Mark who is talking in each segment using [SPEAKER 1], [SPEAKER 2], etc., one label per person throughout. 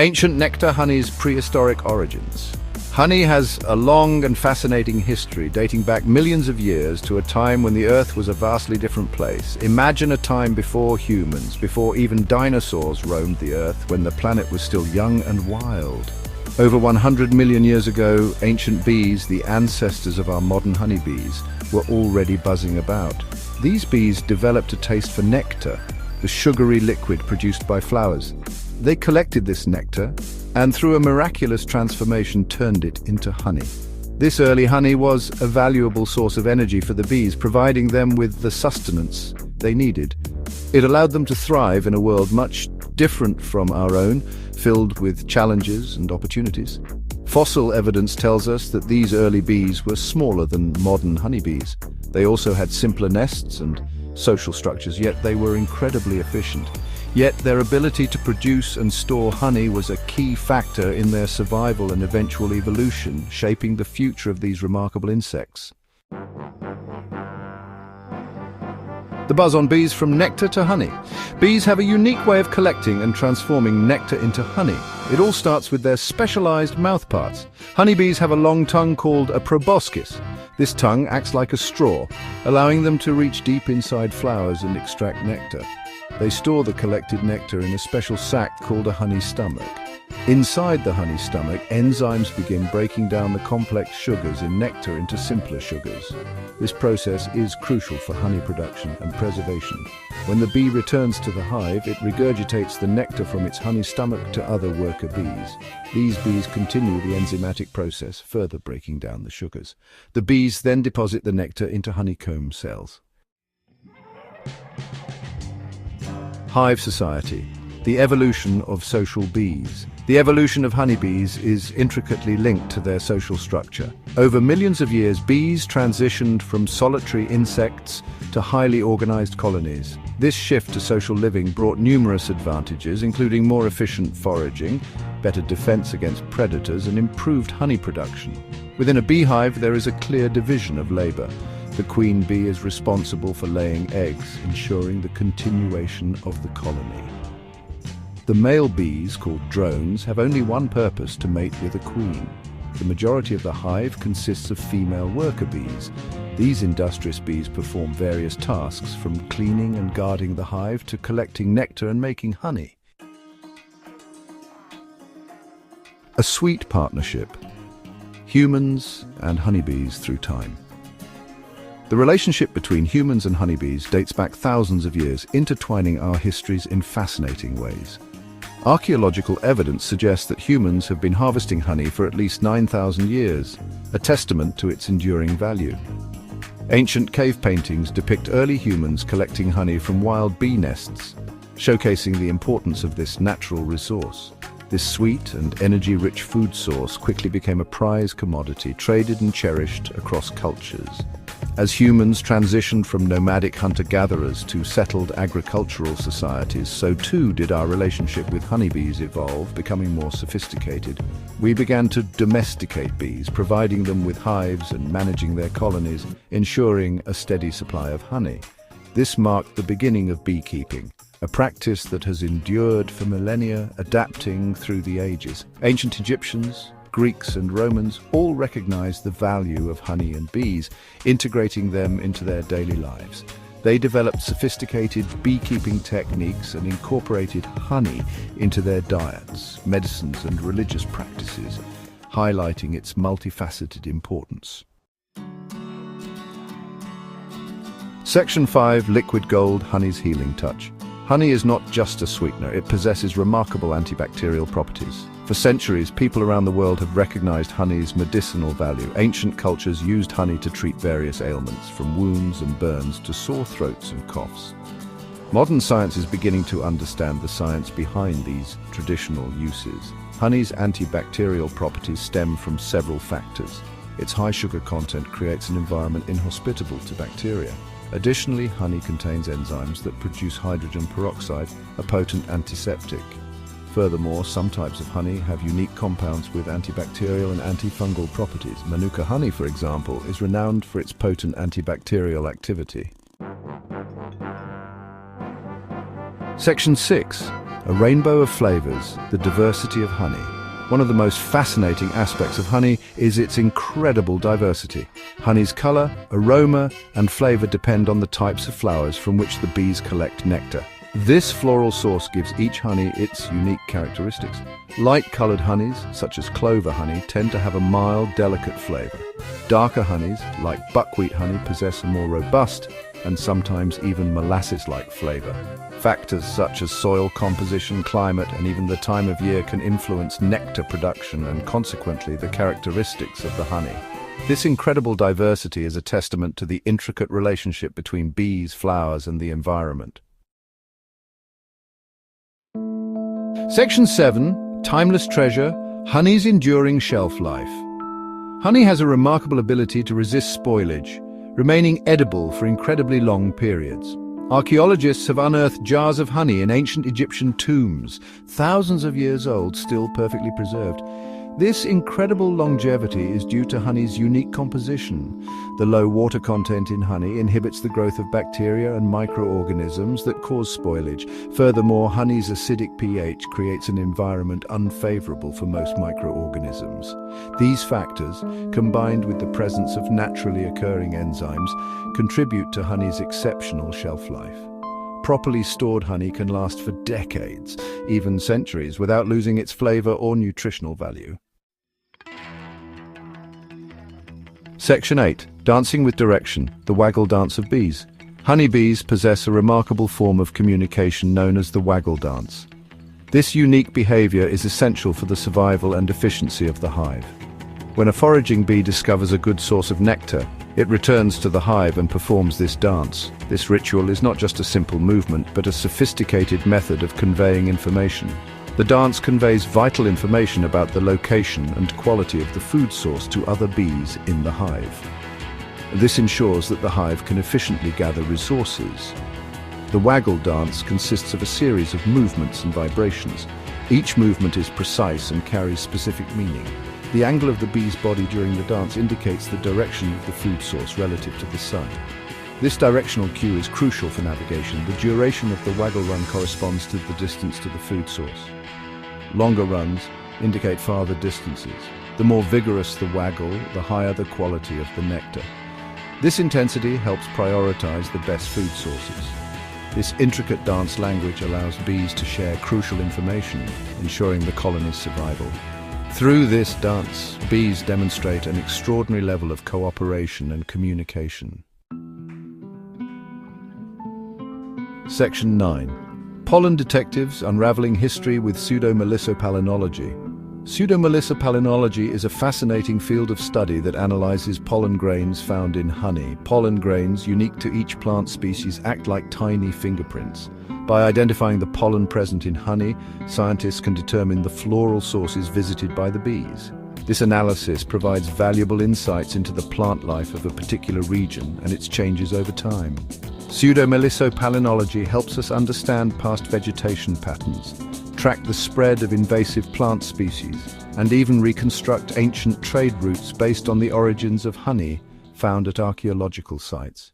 [SPEAKER 1] Ancient nectar honey's prehistoric origins. Honey has a long and fascinating history dating back millions of years to a time when the Earth was a vastly different place. Imagine a time before humans, before even dinosaurs roamed the Earth, when the planet was still young and wild. Over 100 million years ago, ancient bees, the ancestors of our modern honeybees, were already buzzing about. These bees developed a taste for nectar, the sugary liquid produced by flowers. They collected this nectar and through a miraculous transformation turned it into honey. This early honey was a valuable source of energy for the bees, providing them with the sustenance they needed. It allowed them to thrive in a world much different from our own, filled with challenges and opportunities. Fossil evidence tells us that these early bees were smaller than modern honeybees. They also had simpler nests and social structures, yet they were incredibly efficient. Yet their ability to produce and store honey was a key factor in their survival and eventual evolution, shaping the future of these remarkable insects. The buzz on bees from nectar to honey. Bees have a unique way of collecting and transforming nectar into honey. It all starts with their specialized mouthparts. Honeybees have a long tongue called a proboscis. This tongue acts like a straw, allowing them to reach deep inside flowers and extract nectar. They store the collected nectar in a special sac called a honey stomach. Inside the honey stomach, enzymes begin breaking down the complex sugars in nectar into simpler sugars. This process is crucial for honey production and preservation. When the bee returns to the hive, it regurgitates the nectar from its honey stomach to other worker bees. These bees continue the enzymatic process, further breaking down the sugars. The bees then deposit the nectar into honeycomb cells. Hive society. The evolution of social bees. The evolution of honeybees is intricately linked to their social structure. Over millions of years, bees transitioned from solitary insects to highly organized colonies. This shift to social living brought numerous advantages, including more efficient foraging, better defense against predators, and improved honey production. Within a beehive, there is a clear division of labor. The queen bee is responsible for laying eggs, ensuring the continuation of the colony. The male bees, called drones, have only one purpose: to mate with a queen. The majority of the hive consists of female worker bees. These industrious bees perform various tasks, from cleaning and guarding the hive to collecting nectar and making honey. A sweet partnership. Humans and honeybees through time. The relationship between humans and honeybees dates back thousands of years, intertwining our histories in fascinating ways. Archaeological evidence suggests that humans have been harvesting honey for at least 9,000 years, a testament to its enduring value. Ancient cave paintings depict early humans collecting honey from wild bee nests, showcasing the importance of this natural resource. This sweet and energy-rich food source quickly became a prized commodity, traded and cherished across cultures. As humans transitioned from nomadic hunter-gatherers to settled agricultural societies, so too did our relationship with honeybees evolve, becoming more sophisticated. We began to domesticate bees, providing them with hives and managing their colonies, ensuring a steady supply of honey. This marked the beginning of beekeeping, a practice that has endured for millennia, adapting through the ages. Ancient Egyptians, Greeks and Romans all recognized the value of honey and bees, integrating them into their daily lives. They developed sophisticated beekeeping techniques and incorporated honey into their diets, medicines and religious practices, highlighting its multifaceted importance. Section 5. Liquid Gold, Honey's Healing Touch. Honey is not just a sweetener, it possesses remarkable antibacterial properties. For centuries, people around the world have recognized honey's medicinal value. Ancient cultures used honey to treat various ailments, from wounds and burns to sore throats and coughs. Modern science is beginning to understand the science behind these traditional uses. Honey's antibacterial properties stem from several factors. Its high sugar content creates an environment inhospitable to bacteria. Additionally, honey contains enzymes that produce hydrogen peroxide, a potent antiseptic. Furthermore, some types of honey have unique compounds with antibacterial and antifungal properties. Manuka honey, for example, is renowned for its potent antibacterial activity. Section 6. A rainbow of flavors, the diversity of honey. One of the most fascinating aspects of honey is its incredible diversity. Honey's color, aroma, and flavor depend on the types of flowers from which the bees collect nectar. This floral source gives each honey its unique characteristics. Light-colored honeys, such as clover honey, tend to have a mild, delicate flavor. Darker honeys, like buckwheat honey, possess a more robust and sometimes even molasses-like flavor. Factors such as soil composition, climate, and even the time of year can influence nectar production and consequently the characteristics of the honey. This incredible diversity is a testament to the intricate relationship between bees, flowers, and the environment. Section 7. Timeless Treasure, Honey's Enduring Shelf Life. Honey has a remarkable ability to resist spoilage, remaining edible for incredibly long periods. Archaeologists have unearthed jars of honey in ancient Egyptian tombs, thousands of years old, still perfectly preserved. This incredible longevity is due to honey's unique composition. The low water content in honey inhibits the growth of bacteria and microorganisms that cause spoilage. Furthermore, honey's acidic pH creates an environment unfavorable for most microorganisms. These factors, combined with the presence of naturally occurring enzymes, contribute to honey's exceptional shelf life. Properly stored honey can last for decades, even centuries, without losing its flavor or nutritional value. Section 8. Dancing with Direction, the Waggle dance of bees. Honeybees possess a remarkable form of communication known as the Waggle dance. This unique behavior is essential for the survival and efficiency of the hive. When a foraging bee discovers a good source of nectar, it returns to the hive and performs this dance. This ritual is not just a simple movement, but a sophisticated method of conveying information. The dance conveys vital information about the location and quality of the food source to other bees in the hive. This ensures that the hive can efficiently gather resources. The Waggle dance consists of a series of movements and vibrations. Each movement is precise and carries specific meaning. The angle of the bee's body during the dance indicates the direction of the food source relative to the sun. This directional cue is crucial for navigation. The duration of the Waggle run corresponds to the distance to the food source. Longer runs indicate farther distances. The more vigorous the Waggle, the higher the quality of the nectar. This intensity helps prioritize the best food sources. This intricate dance language allows bees to share crucial information, ensuring the colony's survival. Through this dance, bees demonstrate an extraordinary level of cooperation and communication. Section 9. Pollen Detectives, Unraveling History with Pseudomelissopalynology. Pseudomelissopalynology is a fascinating field of study that analyzes pollen grains found in honey. Pollen grains, unique to each plant species, act like tiny fingerprints. By identifying the pollen present in honey, scientists can determine the floral sources visited by the bees. This analysis provides valuable insights into the plant life of a particular region and its changes over time. Pseudomelissopalynology helps us understand past vegetation patterns, track the spread of invasive plant species, and even reconstruct ancient trade routes based on the origins of honey found at archaeological sites.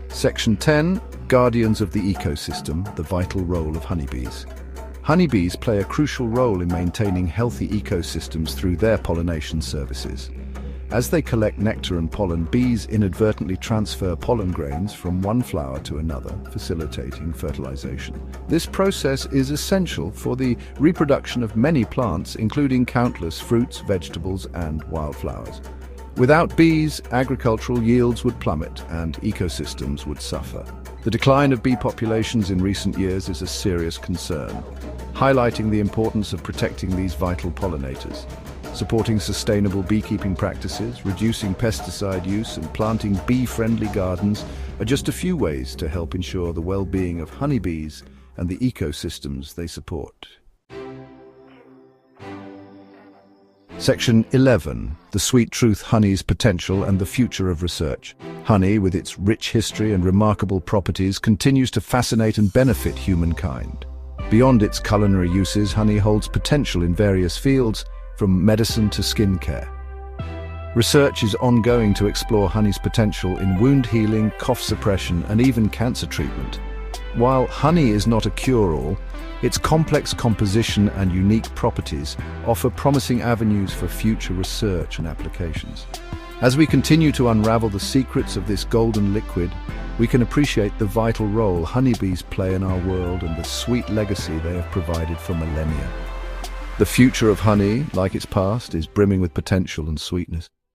[SPEAKER 1] Section 10. Guardians of the Ecosystem, the Vital Role of Honeybees. Honeybees play a crucial role in maintaining healthy ecosystems through their pollination services. As they collect nectar and pollen, bees inadvertently transfer pollen grains from one flower to another, facilitating fertilization. This process is essential for the reproduction of many plants, including countless fruits, vegetables, and wildflowers. Without bees, agricultural yields would plummet and ecosystems would suffer. The decline of bee populations in recent years is a serious concern, highlighting the importance of protecting these vital pollinators. Supporting sustainable beekeeping practices, reducing pesticide use, and planting bee-friendly gardens are just a few ways to help ensure the well-being of honeybees and the ecosystems they support. Section 11. The Sweet Truth, Honey's Potential and the Future of Research. Honey, with its rich history and remarkable properties, continues to fascinate and benefit humankind. Beyond its culinary uses, honey holds potential in various fields, from medicine to skincare. Research is ongoing to explore honey's potential in wound healing, cough suppression, and even cancer treatment. While honey is not a cure-all, its complex composition and unique properties offer promising avenues for future research and applications. As we continue to unravel the secrets of this golden liquid, we can appreciate the vital role honeybees play in our world and the sweet legacy they have provided for millennia. The future of honey, like its past, is brimming with potential and sweetness.